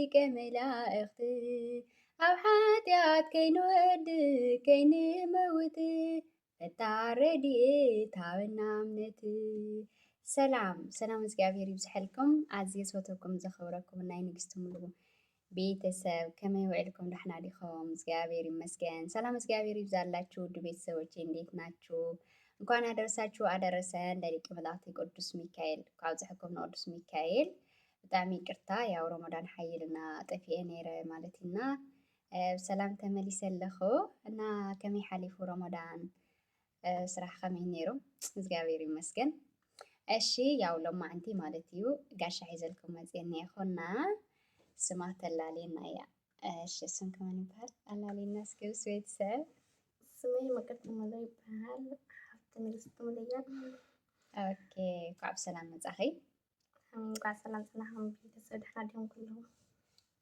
كملائخت أو حاتيات كينود كينموت التعردي تعبنا عمنت سلام እግዚአብሔር ይብዝሐልኩም ኣዝየ ዝፈትወኩም ዘኽብረኩም ናይ ንግስቲ ሙሉ ቤተሰብ ከመይ ውዕልኩም ደህና ዲኹም? እግዚአብሔር ይመስገን። ሰላም እግዚአብሔር ይብዛላችሁ ውድ ቤተሰቦቼ እንዴት ናችሁ? እንኳን አደረሳችሁ አደረሰን ለሊቀ መላእክት ቅዱስ ሚካኤል ካብ ዝሕኩም ቅዱስ ሚካኤል ብጣዕሚ ይቅርታ ያው ረመዳን ሓይልና ጠፊአ ነይረ ማለትና ሰላም ተመሊሰ ኣለኹ እና ከመይ ሓሊፉ ረመዳን ስራሕ ከመይ ነይሩ? እግዚአብሔር ይመስገን። እሺ ያው ሎማዓንቲ ማለት እዩ ጋሻ ሒዘልኩም መፅአና ይኹና ስማ ተላሌና እያ። እሺ ስምክ መን ይበሃል? ኣላሌና እስኪ ምስ ቤተሰብ ስሜ መቅደስ ሙሉ ይበሃል። ሓፍቲ ንግስቲ ሙሉ እያ። ኦኬ ካብ ሰላም መጻኺ እንኳዕ ሰላም ፅናሕኩም ቤተሰብ ደህና ዲኹም ኩልኩም?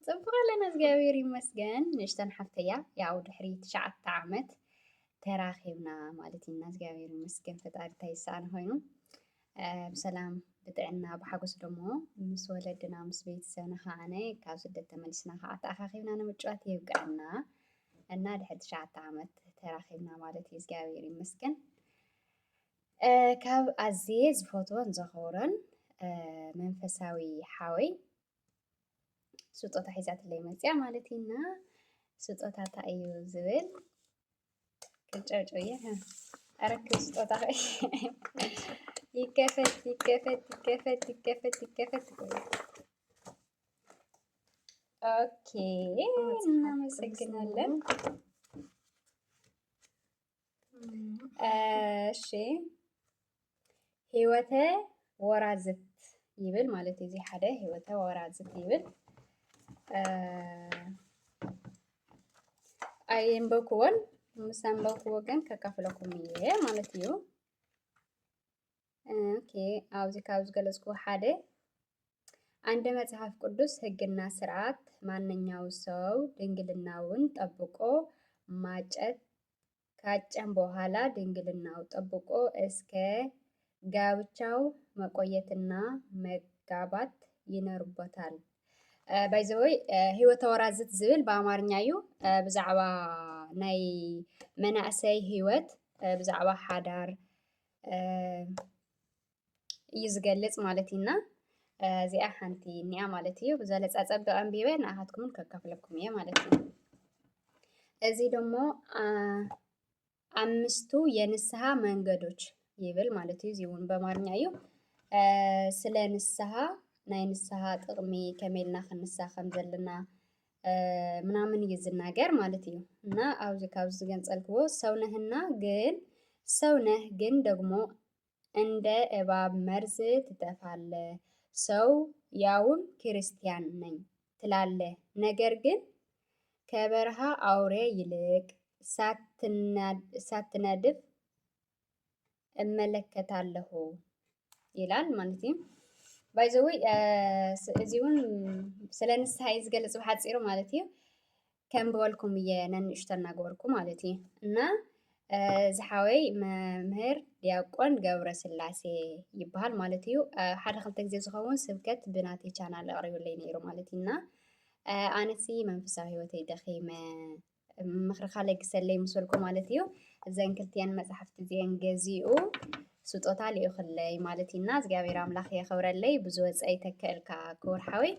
ፅቡቅ ኣለና እግዚአብሔር ይመስገን። ንእሽተን ሓፍተያ ያው ድሕሪ 9 ዓመት ተራኺብና ማለት ኢና እግዚአብሔር ይመስገን። ፈጣሪ ታይሳኣነ ኮይኑ ብሰላም ብጥዕና ብሓጎስ ደሞ ምስ ወለድና ምስ ቤተሰብና ከዓነ ካብ ስደት ተመሊስና ከዓ ተኣኻኺብና ንምጭዋት ይብቃዕና እና ድሕሪ 9 ዓመት ተራኺብና ማለት እዩ እግዚአብሔር ይመስገን። ካብ ኣዝየ ዝፈትዎን ዘኽብሮን መንፈሳዊ ሓወይ ስጦታ ሒዛትለይ መፅያ ማለት ኢና ስጦታታ እዩ ዝብል ክጨውጭው እየ ኣረክብ ስጦታ ይከፈት ይከፈት ይከፈት ይከፈት ይከፈት። ኦኬ እናመሰግናለን። እሺ ህይወተ ወራዝት ይብል ማለት እዚ ሓደ ህይወተ ወራዝት ይብል ኣየንበብክዎን ምስ ኣንበብክዎ ግን ከካፍለኩም እየ ማለት እዩ። ኦኬ ኣብዚ ካብ ዝገለጽኩ ሓደ አንድ መጽሐፍ ቅዱስ ሕግና ስርዓት ማንኛው ሰው ድንግልናውን ጠብቆ ማጨት ካጨም በኋላ ድንግልናው ጠብቆ እስከ ጋብቻው መቆየትና መጋባት ይኖርበታል። ባይዘወይ ህይወተ ወራዝት ዝብል በአማርኛ እዩ ብዛዕባ ናይ መናእሰይ ህይወት ብዛዕባ ሓዳር እዩ ዝገልጽ ማለት ኢና እዚኣ ሓንቲ እኒኣ ማለት እዩ ብዘለፃ ፀቢቅ ኣንቢበ ንኣኻትኩምን ከካፍለኩም እየ ማለት እዩ። እዚ ደሞ አምስቱ የንስሐ መንገዶች ይብል ማለት እዩ። እዚ እውን በአማርኛ እዩ። ስለ ንስሐ ናይ ንስሐ ጥቅሚ ከመይልና ክንስሐ ከም ዘለና ምናምን እዩ ዝናገር ማለት እዩ እና ኣብዚ ካብ ዝገንፀልክዎ ሰውነህ ግን ደግሞ እንደ እባብ መርዝ ትተፋለህ። ሰው ያውም ክርስቲያን ነኝ ትላለህ፣ ነገር ግን ከበረሃ አውሬ ይልቅ ሳትነድፍ እመለከታለሁ ይላል ማለት እዩ። ባይዘወይ እዚውን ስለ ንስሐ እዩ ዝገልጽ ብሓፂሩ ማለት እዩ። ከም በልኩም እየ ነንእሽቶ እናገበርኩ ማለት እዩ እና ዝሓወይ መምህር ዲያቆን ገብረ ስላሴ ይበሃል ማለት እዩ። ሓደ ክልተ ግዜ ዝኸውን ስብከት ብናተይ ቻናል ኣቕሪቡለይ ነይሩ ማለት እዩ እና ኣነሲ መንፈሳዊ ሂወተይ ደኺመ ምክሪ ለግሰለይ ምስ በልኩ ማለት እዩ። እዘን ክልቲአን መፅሓፍቲ እዚአን ገዚኡ ስጦታ ልኢኹለይ ማለት ኢና እግዚኣብሔር ኣምላኽ የኽብረለይ ብዝወፀ ይተክአልካ ክቡር ሓወይ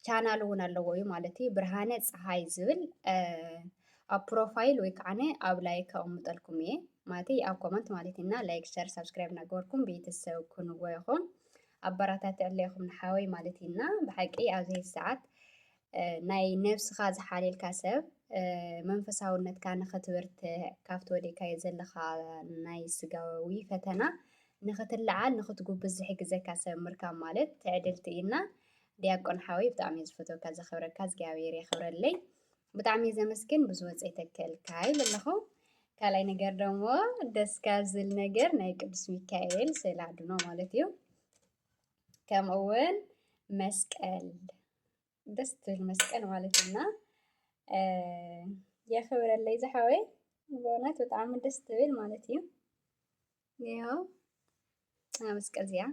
ቻናል እውን ኣለዎ እዩ ማለት እዩ። ብርሃነ ፀሓይ ዝብል ኣብ ፕሮፋይል ወይ ከዓነ ኣብ ላይክ ከቕምጠልኩም እየ ማለት ኣብ ኮመንት ማለት ኢና ላይክ ሸር ሰብስክራይብ እናገበርኩም ቤተሰብ ክንዎ ኢኹም ኣበራታትዕለይኹም ንሓወይ ማለት ኢና ብሓቂ ኣብዚ ሰዓት ናይ ነብስኻ ዝሓልልካ ሰብ መንፈሳውነትካ ንኽትብርትዕ ካብቲ ወዲእካዮ ዘለኻ ናይ ስጋዊ ፈተና ንኽትለዓል ንኽትጉብዝ ዝሕግዘካ ሰብ ምርካብ ማለት ትዕድልቲ ኢና። ዲያቆን ሓወይ ብጣዕሚ ዝፈትወካ ዘኽብረካ እግዚኣብሔር የኽብረለይ ብጣዕሚ ዘመስግን ብዝወፀ ይተክአልካ ኢል ኣለኹ። ካልኣይ ነገር ደሞ ደስ ካብ ዝብል ነገር ናይ ቅዱስ ሚካኤል ስእሊ ኣድህኖ ማለት እዩ። ከምኡውን መስቀል ደስ ትብል መስቀል ማለት እና የኽብረለይ ዝሓወይ ብእውነት ብጣዕሚ ደስ ትብል ማለት እዩ። ይኸው መስቀል እዚኣ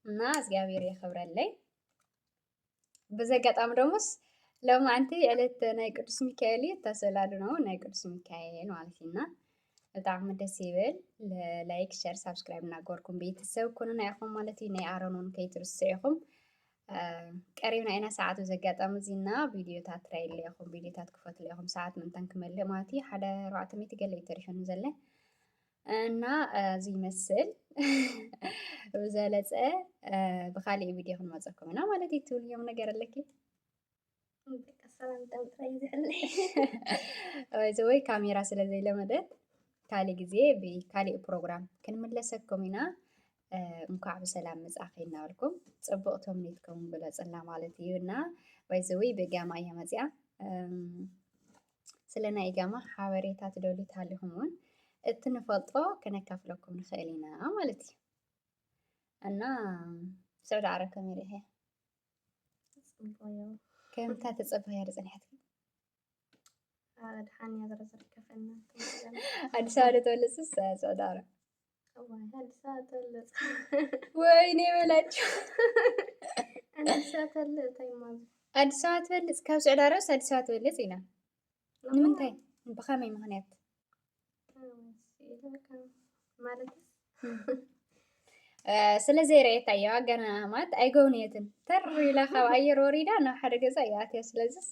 እና እግዚኣብሔር የኽብረለይ ብዘጋጣሚ ደሞስ ሎማዓንቲ ዕለት ናይ ቅዱስ ሚካኤል እዩ ተስእላሉ ነው ናይ ቅዱስ ሚካኤል ማለት ኢና ብጣዕሚ ደስ ይብል ላይክ ሸር ሳብስክራይብ እናገበርኩም ቤተሰብ ኮኑና ኢኹም ማለት እዩ ናይ ኣሮን እውን ከይትርስዑ ኢኹም ቀሪብና ኢና ሰዓቱ ዘጋጠመ እዚና ቪድዮታት ትራይለ ኢኹም ቪድዮታት ክፈትሉ ኢኹም ሰዓት ምንታን ክመልእ ማለት እዩ 1:400 ገለ እዩ ተሪፎኒ ዘለ እና እዚ ይመስል ብዘለፀ ብካሊእ ቪድዮ ክንመፀኩም ኢና ማለት እዩ ትብልዮም ነገር ኣለኪ ወይ ካሜራ ስለ ዘይለመደት ካሊእ ግዜ ብካሊእ ፕሮግራም ክንምለሰኩም ኢና እንኳዕ ብሰላም መጻእኺ እናበልኩም ፅቡቅ ተምኒትኩም ብለፅና ማለት እዩ እና ወይ ብጋማ እያ መፅያ ስለ ናይ ጋማ ሓበሬታ ትደልዩ ታሊኹም እውን እቲ ንፈልጦ ከነካፍለኩም ንኽእል ኢና ማለት እዩ እና ስዕዳ ዓረብ ከመይ ሪኢኻ ከምታ ተፀበያ ድፀኒሐትኪ ድሓን እያ ዝረዘርከፈና ኣዲስ ኣበባ ተወለፅስ ስዕዳ ዓረብ አዲስ አበባ ተወለጽ ወይኔ በላችሁ አዲስ አበባ ተወለጽ ታይማዝ ኣዲስ ኣበባ ትበልፅ ካብ ስዕዳ ዓረብ ኣዲስ ኣበባ ትበልፅ ኢና ንምንታይ ብኸመይ ምክንያት ማለት ስለዘይረአየታ እያ ገና ማለት ኣይጎብነየትን ተር ኢላ ካብ ኣየር ወሪዳ ናብ ሓደ ገዛ እያ ኣትያ ስለዝስ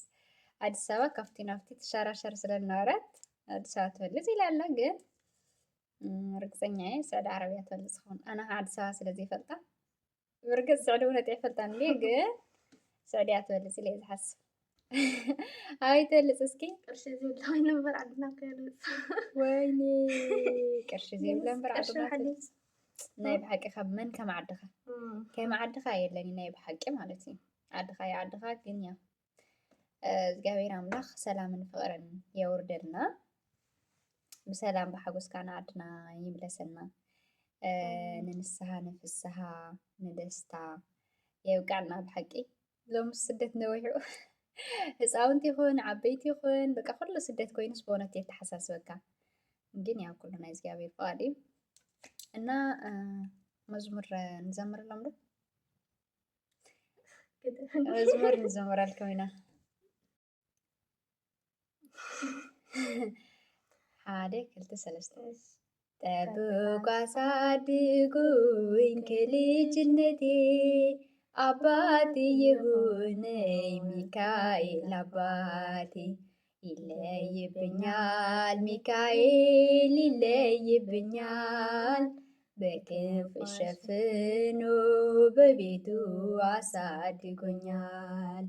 ኣዲስ ኣበባ ካብቲ ናብቲ ተሻራሸር ስለዝነበረት ኣዲስ ኣበባ ትበልፅ ኢላ ኣላ ግን ርግፀኛ እየ ስዕዳ ዓረብ እያ ትበልፅ ትኸውን ኣነ ኣዲስ ኣበባ ስለዘይፈልጣ ብርግፅ ስዕዲ እውነት ኣይፈልጣን እየ ግን ስዕዲ እያ ትበልፅ ኢለ እየ ዝሓስብ ኣበይ ትበልፅ እስኪ ቅርሺ ዘይብላ ወይ ነበር ዓድና ክበልፅ ወይኔ ቅርሺ ዘይብላ እምበር ዓድና ትበልፅ ናይ ብሓቂ ካብ መን ከም ዓድኻ የለኒ ናይ ብሓቂ ማለት እዩ ዓድኻ ዓድኻ ግን ያ እግዚኣብሔር ኣምላኽ ሰላምን ፍቕርን የውርደልና ብሰላም ብሓጎስካ ንዓድና ይምለሰና ንንስሓ ንፍስሓ ንደስታ የብቃዕና ብሓቂ ሎሚ ስደት ነዊሑ ህፃውንቲ ይኹን ዓበይቲ ይኹን በቃ ኩሉ ስደት ኮይኑስ በእውነት የተሓሳስበካ ግን ያው ኩሉ ናይ እግዚኣብሔር ፍቃድ እዩ እና መዝሙር ንዘምረሎም ዶ መዝሙር ንዘምረልኩም ኢና ሓደ ክልተ ሰለስተ ጠብቆ አሳድጉኝ ከልጅነቴ አባቴ የሆነኝ ሚካኤል አባቴ ይለይብኛል ሚካኤል ይለይብኛል በክንፍ ሸፍኖ በቤቱ አሳድጎኛል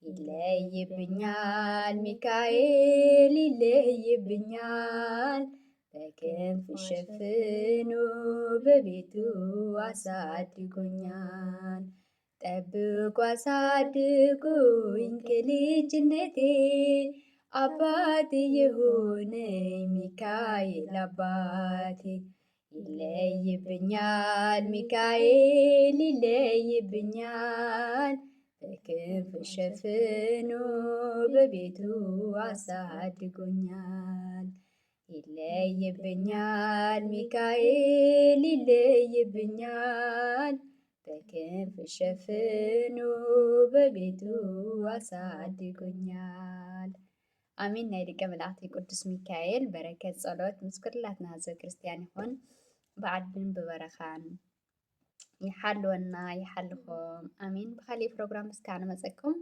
ይለይብኛል ሚካኤል ይለይብኛል በክንፍ ሸፍኖ በቤቱ አሳድጎኛል ጠብቆ አሳድጎኝ ከልጅነቴ አባቴ የሆነኝ ሚካኤል አባቴ ይለይብኛል ሚካኤል ይለይብኛል በክንፍ ሸፍኖ በቤቱ አሳድጎኛል ይለይብኛል ሚካኤል ይለይብኛል በክንፍ ሸፍኖ በቤቱ አሳድጎኛል አሚን ናይ ደቀ መላእክቲ ቅዱስ ሚካኤል በረከት ጸሎት ምስ ኩላትና ህዝበ ክርስቲያን ይኹን ብዓድን ብበረኻን ይሓልወና ይሓልኹም አሚን ብካሊእ ፕሮግራም እስካዕ ንመፀኩም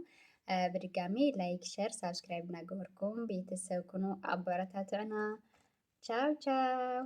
በድጋሚ ላይክ ሸር ሳብስክራይብ እናገበርኩም ቤተሰብ ኩኑ ኣበረታትዕና ቻው ቻው